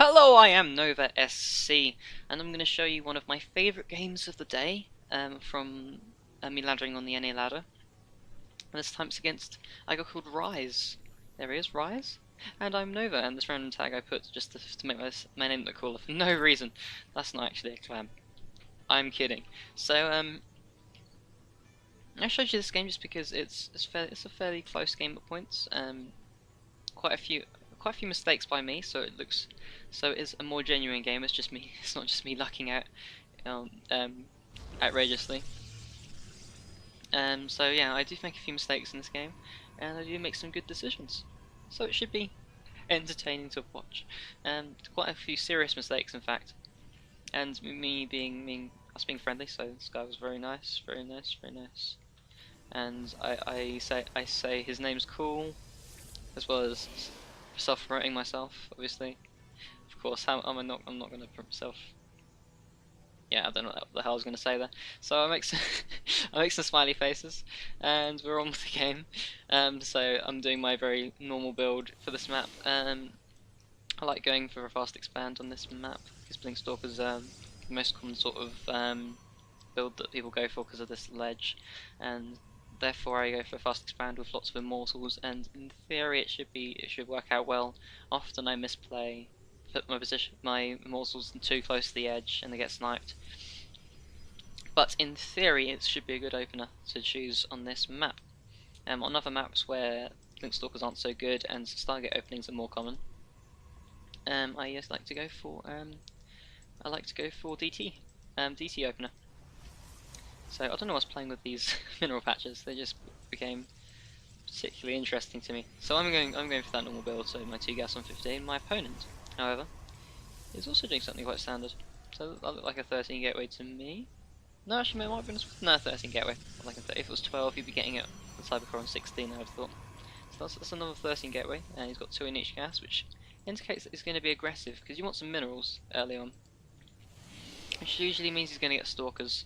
Hello, I am Nova SC, and I'm going to show you one of my favourite games of the day from me laddering on the NA ladder. And this time it's against a guy called Rise. There he is, Rise. And I'm Nova, and this random tag I put just to make my name look cooler for no reason. That's not actually a clan. I'm kidding. So, I showed you this game just because it's a fairly close game at points. Quite a few mistakes by me, so it is a more genuine game. It's just me. It's not just me lucking out outrageously. So yeah, I do make a few mistakes in this game, and I do make some good decisions. So it should be entertaining to watch. Quite a few serious mistakes, in fact. And us being friendly. So this guy was very nice, very nice, very nice. And I say his name's cool, as well as self-promoting myself, obviously. Of course, I'm not going to promote myself. Yeah, I don't know what the hell I was going to say there. So I make some, I make some smiley faces, and we're on with the game. So I'm doing my very normal build for this map. I like going for a fast expand on this map, because Blinkstalker is the most common sort of build that people go for because of this ledge, and therefore I go for a fast expand with lots of immortals, and in theory it should work out well. Often I misplay, put my immortals too close to the edge and they get sniped. But in theory it should be a good opener to choose on this map. On other maps where Blinkstalkers aren't so good and Stargate openings are more common, I just like to go for DT opener. So I don't know what's playing with these mineral patches. They just became particularly interesting to me. So I'm going for that normal build. So my 2 gas on 15. My opponent, however, is also doing something quite standard. So that looked like a 13 gateway to me. No, actually, it might have been 13 gateway. Like if it was 12, he'd be getting it the Cybercore on 16. I would have thought. So that's another 13 gateway, and he's got 2 in each gas, which indicates that he's going to be aggressive because you want some minerals early on, which usually means he's going to get stalkers.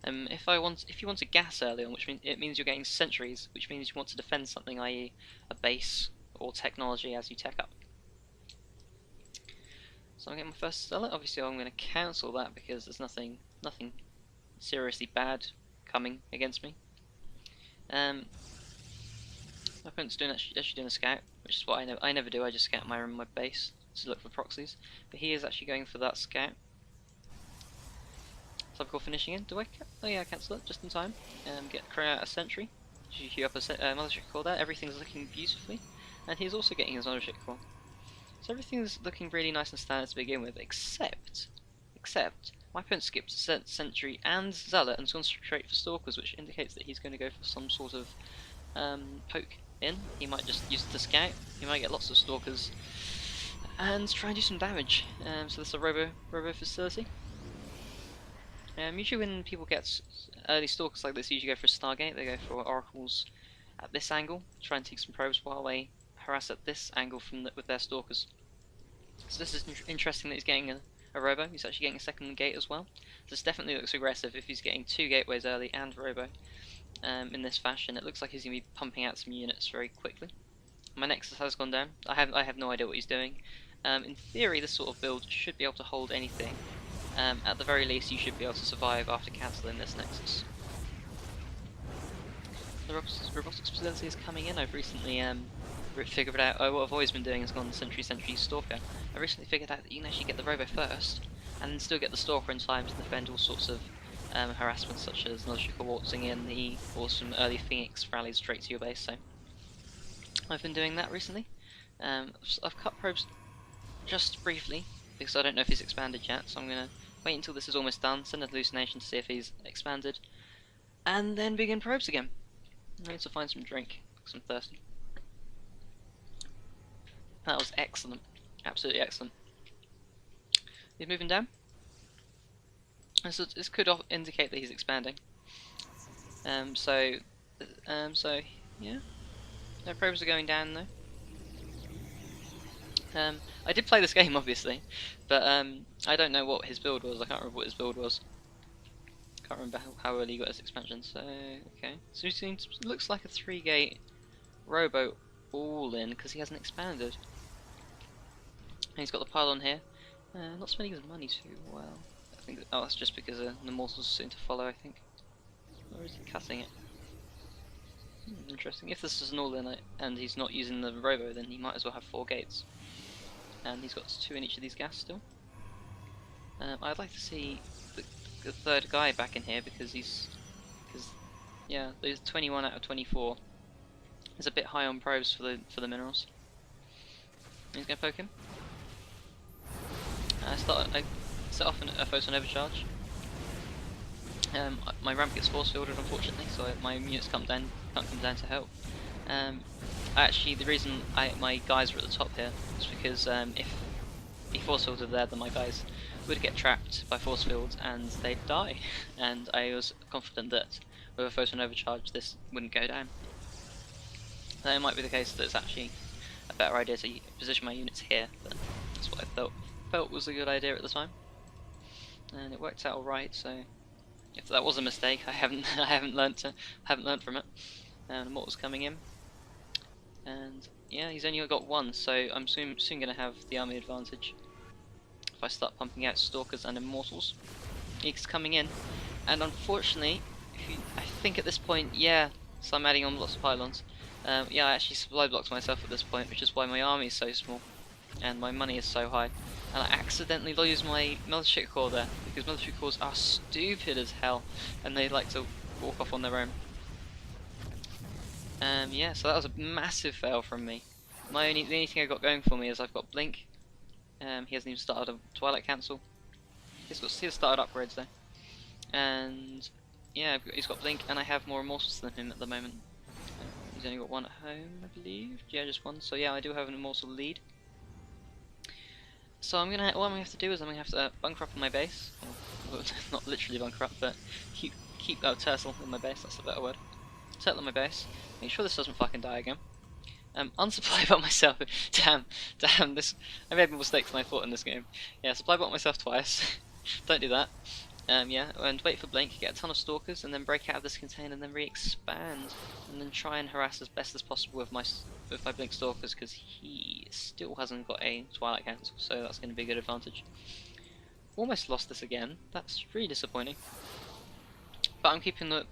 If you want a gas early on, which means you're getting sentries, which means you want to defend something, i.e. a base or technology as you tech up. So I'm getting my first zealot. Obviously I'm going to cancel that because there's nothing seriously bad coming against me. My opponent's actually doing a scout, which is what I never do. I just scout my base to look for proxies, but he is actually going for that scout. Cybercore finishing in. Do I? Oh yeah, I cancel it just in time. Cry out a sentry. Queue up a mothership core there. Everything's looking beautifully, and he's also getting his mothership core. So everything's looking really nice and standard to begin with, except my opponent skipped sentry and zealot and gone straight for stalkers, which indicates that he's going to go for some sort of poke in. He might just use it to scout. He might get lots of stalkers and try and do some damage. So this is a robo facility. Usually when people get early stalkers like this, usually go for a Stargate. They go for oracles at this angle, try and take some probes while they harass at this angle with their stalkers. So this is interesting that he's getting a robo. He's actually getting a second gate as well. This definitely looks aggressive if he's getting 2 gateways early and robo in this fashion. It looks like he's going to be pumping out some units very quickly. My Nexus has gone down. I have no idea what he's doing. In theory, this sort of build should be able to hold anything. At the very least, you should be able to survive after cancelling this Nexus. The robotics facility is coming in. I've recently figured out, what I've always been doing is gone sentry stalker. I recently figured out that you can actually get the robo first, and then still get the stalker in time to defend all sorts of harassment, such as Mothership waltzing in, or some early Phoenix rallies straight to your base. So I've been doing that recently. I've cut probes just briefly, because I don't know if he's expanded yet, so I'm going to wait until this is almost done, send a hallucination to see if he's expanded, and then begin probes again. I need to find some drink, because I'm thirsty. That was excellent. Absolutely excellent. He's moving down. This could indicate that he's expanding. So yeah. No probes are going down though. I did play this game obviously, but I don't know what his build was. I can't remember what his build was. Can't remember how early he got his expansion. So okay, so it looks like a 3-gate robo all in because he hasn't expanded. And he's got the pylon here. Not spending his money too well. I think that's just because the mortals soon to follow, I think. Or is he cutting it? Interesting. If this is an all-in and he's not using the robo, then he might as well have 4 gates. And he's got 2 in each of these gas still. I'd like to see the third guy back in here because yeah, there's 21 out of 24. It's a bit high on probes for the minerals. He's gonna poke him. I set off a photon overcharge. My ramp gets force fielded unfortunately, so my units can't come down to help. Actually, the reason my guys are at the top here is because if he force fielded there, then my guys would get trapped by force fields and they'd die. And I was confident that with a photon overcharge this wouldn't go down. So it might be the case that it's actually a better idea to position my units here, but that's what I felt was a good idea at the time. And it worked out alright, so if that was a mistake, I haven't learnt from it. And Immortal's coming in, and yeah, he's only got 1, so I'm soon going to have the army advantage if I start pumping out Stalkers and Immortals. He's coming in, and unfortunately, I think at this point, yeah, so I'm adding on lots of pylons. Yeah, I actually supply blocked myself at this point, which is why my army is so small and my money is so high. And I accidentally lose my military core there, because military cores are stupid as hell, and they like to walk off on their own. Yeah, so that was a massive fail from me. The only thing I got going for me is I've got Blink. He hasn't even started a Twilight Cancel. He's started upgrades though. And yeah, he's got Blink, and I have more Immortals than him at the moment. He's only got 1 at home, I believe. Yeah, just 1. So yeah, I do have an Immortal lead. So what I'm gonna have to do is I'm gonna have to bunker up on my base. Well, not literally bunker up, but keep turtle in my base. That's a better word. Turtle in my base. Make sure this doesn't fucking die again. Unsupply bot myself. Damn. This I made more mistakes than I thought in this game. Yeah, supply bot myself twice. Don't do that. Yeah, and wait for Blink, get a ton of Stalkers, and then break out of this container, and then re-expand, and then try and harass as best as possible with my Blink Stalkers, because he still hasn't got a Twilight Cancel, so that's going to be a good advantage. Almost lost this again. That's really disappointing. But I'm keeping the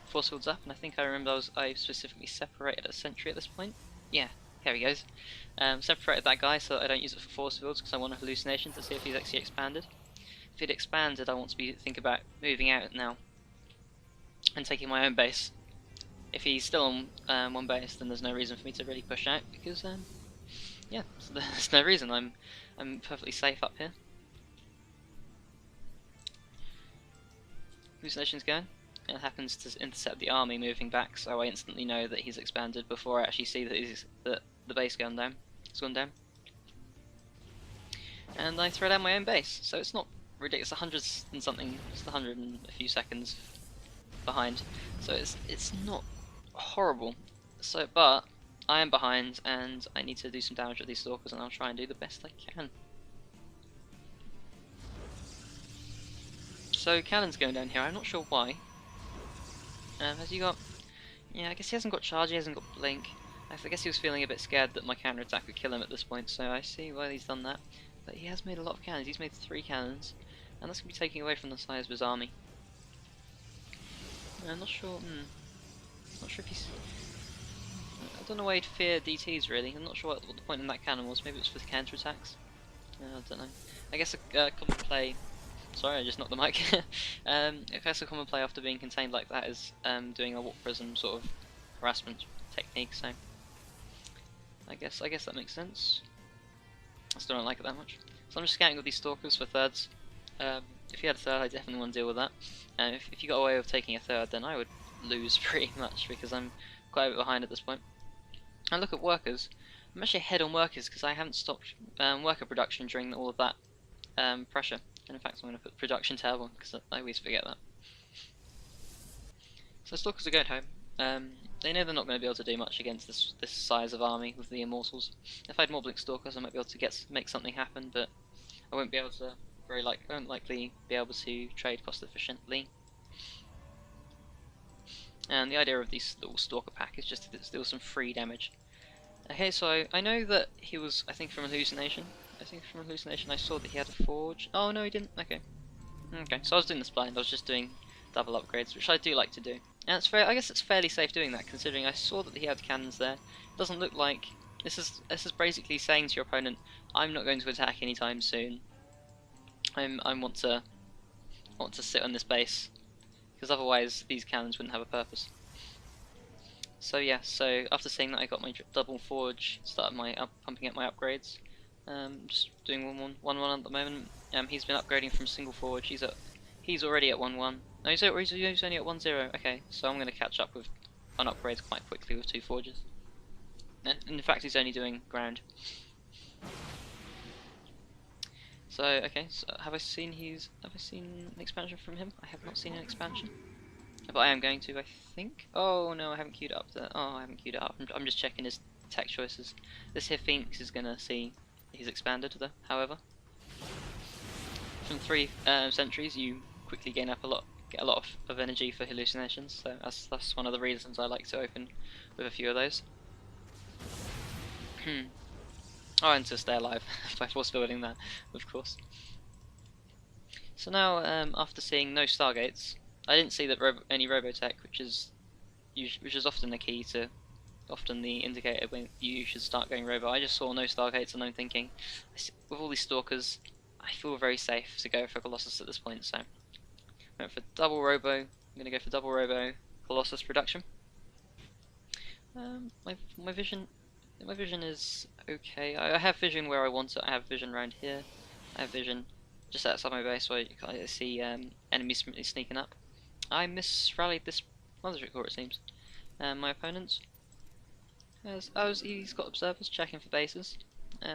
force fields up, and I think I remember I specifically separated a sentry at this point. Yeah, here he goes. Separated that guy so that I don't use it for force fields, because I want a hallucination to see if he's actually expanded. If it expanded, I want to think about moving out now and taking my own base. If he's still on 1 base, then there's no reason for me to really push out, because yeah, so there's no reason. I'm perfectly safe up here. Hallucination's going. It happens to intercept the army moving back, so I instantly know that he's expanded before I actually see that the base going down. It's gone down, and I throw down my own base. So it's not ridiculous. 100 and something, just 100 and a few seconds behind. So it's not horrible. So, but I am behind, and I need to do some damage with these Stalkers, and I'll try and do the best I can. So Cannon's going down here. I'm not sure why. Has he got? Yeah, I guess he hasn't got charge. He hasn't got blink. I guess he was feeling a bit scared that my counter attack would kill him at this point. So I see why he's done that. But he has made a lot of cannons. He's made 3 cannons, and that's going to be taking away from the size of his army. I'm not sure. Not sure if he's. I don't know why he'd fear DTs really. I'm not sure what the point in that cannon was. Maybe it was for the counter attacks. I don't know. I guess a common play. Sorry, I just knocked the mic. I guess a common play after being contained like that is doing a warp prism sort of harassment technique. So I guess that makes sense. I still don't like it that much. So I'm just scouting with these Stalkers for thirds. If you had a third, I definitely want to deal with that. If you got away with taking a third, then I would lose pretty much, because I'm quite a bit behind at this point. And look at workers. I'm actually ahead on workers because I haven't stopped worker production during all of that pressure. And in fact, I'm going to put production tab on because I always forget that. So Stalkers are going home. They know they're not going to be able to do much against this size of army with the Immortals. If I had more Blink Stalkers, I might be able to make something happen, but I won't be able to. Won't likely be able to trade cost efficiently. And the idea of this little Stalker pack is just to deal some free damage. Okay, so I know that he was, I think, from Hallucination. I think from hallucination I saw that he had a forge. Oh no, he didn't. Okay. Okay, so I was doing this blind. I was just doing double upgrades, which I do like to do. And it's fair. I guess it's fairly safe doing that, considering I saw that he had cannons there. It doesn't look like this is basically saying to your opponent, "I'm not going to attack anytime soon. I want to sit on this base, because otherwise these cannons wouldn't have a purpose." So yeah. So after seeing that, I got my double forge. Started pumping up my upgrades. Just doing 1-1 at the moment. He's been upgrading from single forge. He's already at 1-1. No, he's only at 1-0. Okay, so I'm going to catch up on upgrades quite quickly with 2 forges. And in fact, he's only doing ground. So okay, so have I seen an expansion from him? I have not seen an expansion, but I am going to, I think. Oh no, I haven't queued it up there. Oh, I haven't queued it up. I'm just checking his tech choices. This here Phoenix is going to see he's expanded though. However, from 3 centuries, you quickly get a lot of energy for hallucinations. So that's one of the reasons I like to open with a few of those. Oh, and to stay alive by force building that, of course. So now, after seeing no Stargates, I didn't see that any Robotech, which is often the key to, often the indicator when you should start going Robo. I just saw no Stargates, and I'm thinking, with all these Stalkers, I feel very safe to go for Colossus at this point. So, I went for double Robo. I'm going to go for double Robo Colossus production. My vision is okay. I have vision where I want it. I have vision around here. I have vision just outside my base where you can see enemies sneaking up. I misrallied this mothership core, it seems. My opponent he's got observers checking for bases.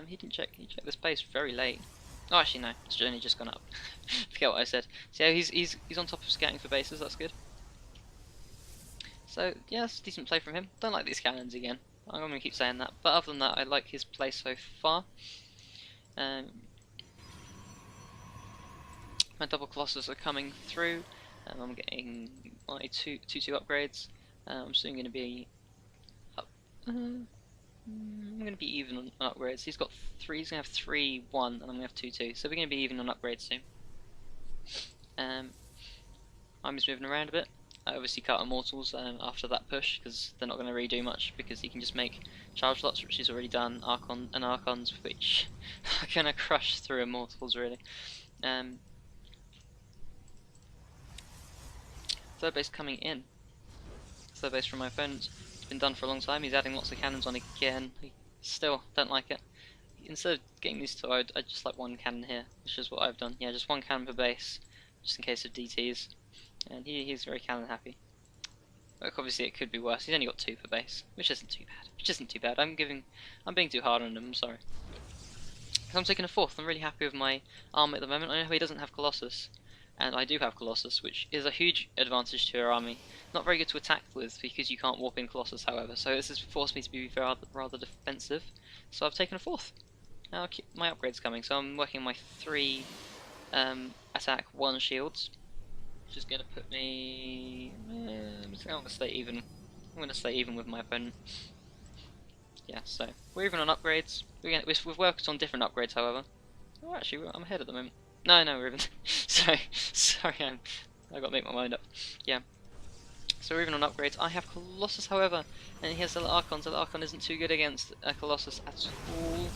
He checked this base very late. Oh, actually no, it's only just gone up. Forget what I said. So yeah, he's on top of scouting for bases. That's good. So yeah, that's a decent play from him. Don't like these cannons again. I'm going to keep saying that. But other than that, I like his play so far. My double Colossus are coming through. I'm getting my 2-2 upgrades. I'm soon going to be up. I'm going to be even on upgrades. He's got 3. He's going to have 3-1, and I'm going to have 2-2. So we're going to be even on upgrades soon. I'm just moving around a bit. I obviously cut Immortals after that push, because they're not going to redo much, because he can just make charge lots, which he's already done, Archons, which are going to crush through Immortals, really. Third base coming in. Third base from my opponent. It's been done for a long time. He's adding lots of cannons on again. Still don't like it. Instead of getting these 2, I'd just like 1 cannon here, which is what I've done. Yeah, just 1 cannon per base, just in case of DTs. And he's very cannon happy. Like, obviously it could be worse. He's only got 2 per base, which isn't too bad. I'm being too hard on him. I'm sorry. I'm taking a 4th. I'm really happy with my army at the moment. I know he doesn't have Colossus, and I do have Colossus, which is a huge advantage to your army. Not very good to attack with because you can't warp in Colossus, however. So this has forced me to be rather defensive. So I've taken a 4th. Now I'll keep my upgrades coming. So I'm working my 3 attack, 1 shields. Which is going to put me. I'm going to stay even. I'm going to stay even with my opponent. Yeah, so we're even on upgrades. We've worked on different upgrades, however. Oh, actually, I'm ahead at the moment. No, we're even. sorry, I got to make my mind up. Yeah. So we're even on upgrades. I have Colossus, however, and he has the Archons. The Archon isn't too good against a Colossus at all.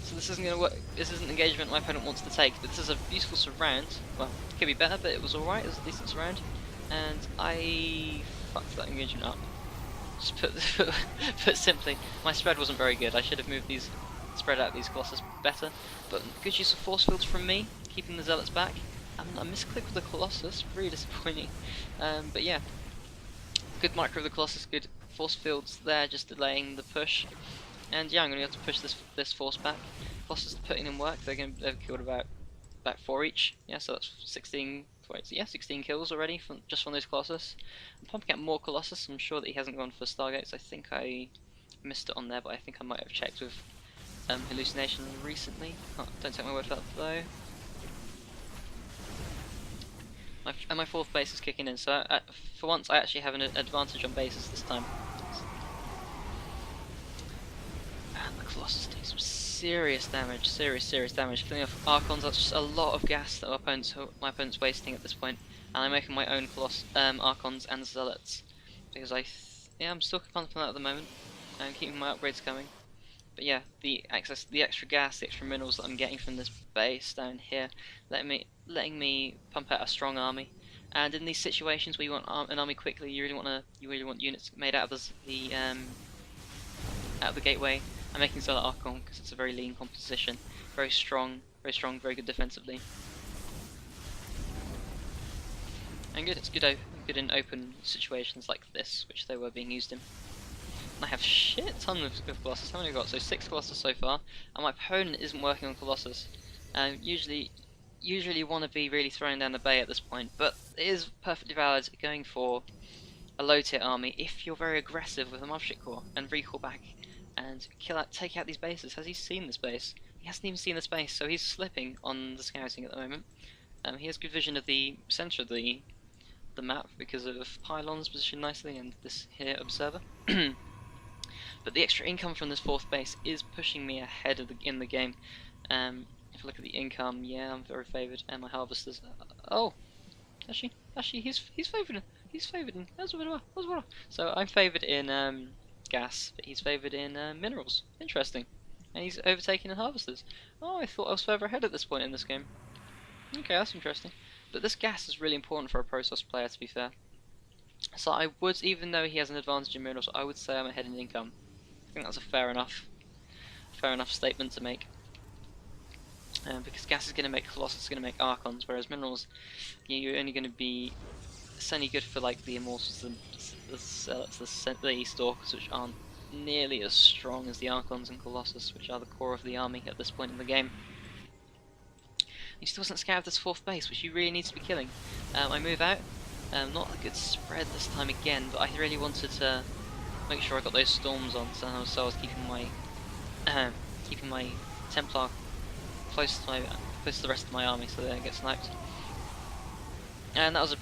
So this isn't going to work. This isn't engagement my opponent wants to take, but this is a beautiful surround. Well, it could be better, but it was alright. It was a decent surround. And I fucked that engagement up. Just put simply, my spread wasn't very good. I should have spread out these Colossus better. But good use of force fields from me, keeping the Zealots back. I misclicked with the Colossus, really disappointing. But yeah, good micro of the Colossus, good force fields there, just delaying the push. And yeah, I'm going to have to push this force back. Colossus putting in work. They've killed about 4 each. Yeah, so that's 16. Yeah, 16 kills already just from those Colossus. I'm pumping out more Colossus. I'm sure that he hasn't gone for Stargates. I think I missed it on there, but I think I might have checked with hallucination recently. Oh, don't take my word for that though. My 4th base is kicking in, so for once I actually have an advantage on bases this time. And the Colossus doing some serious damage, serious damage. Filling off Archons, that's just a lot of gas that my opponent's wasting at this point. And I'm making my own Archons and Zealots. Because yeah, I'm still confident at the moment. I'm keeping my upgrades coming. But yeah, the extra gas, the extra minerals that I'm getting from this base down here, letting me pump out a strong army. And in these situations where you want an army quickly, you really want units made out of out of the gateway. I'm making Zealot Archon because it's a very lean composition, very strong, very good defensively. And good, it's good in open situations like this, which they were being used in. I have shit ton of Colossus. How many have I got? So 6 Colossus so far, and my opponent isn't working on Colossus. Usually you want to be really throwing down the bay at this point, but it is perfectly valid going for a low tier army if you're very aggressive with a Mob-Ship Core and recall back and take out these bases. Has he seen this base? He hasn't even seen this base, so he's slipping on the scouting at the moment. He has good vision of the centre of the map because of pylons positioned nicely and this here observer. But the extra income from this 4th base is pushing me ahead in the game. If you look at the income, yeah, I'm very favoured, and my harvesters. Oh, actually, he's favoured. He's favoured in so I'm favoured in gas, but he's favoured in minerals. Interesting. And he's overtaken in harvesters. Oh, I thought I was further ahead at this point in this game. Okay, that's interesting. But this gas is really important for a Protoss player, to be fair. So I would, even though he has an advantage in minerals, I would say I'm ahead in income. I think that's a fair enough statement to make. Because gas is going to make Colossus, is going to make Archons, whereas minerals, you're only going to be. It's only good for like the Immortals, the Stalkers, which aren't nearly as strong as the Archons and Colossus, which are the core of the army at this point in the game. He still hasn't scouted this 4th base, which he really needs to be killing. I move out. Not a good spread this time again, but I really wanted to make sure I got those storms on, so I was keeping my Templar close to the rest of my army, so they don't get sniped. And that was a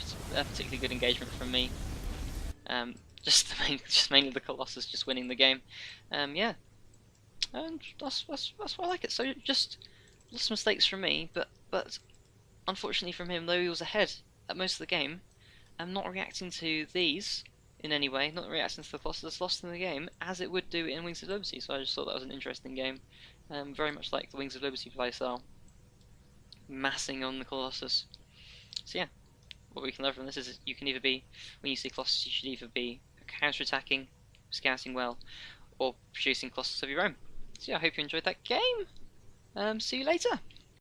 particularly good engagement from me. Just mainly the Colossus just winning the game. Yeah, and that's why I like it. So just lots of mistakes from me, but unfortunately from him, though he was ahead at most of the game, I'm not reacting to these in any way, not reacting to the Colossus that's lost in the game, as it would do in Wings of Liberty, so I just thought that was an interesting game. Very much like the Wings of Liberty playstyle, massing on the Colossus. So yeah, what we can learn from this is you can either be, when you see Colossus, you should either be counter-attacking, scouting well, or producing Colossus of your own. So yeah, I hope you enjoyed that game. See you later!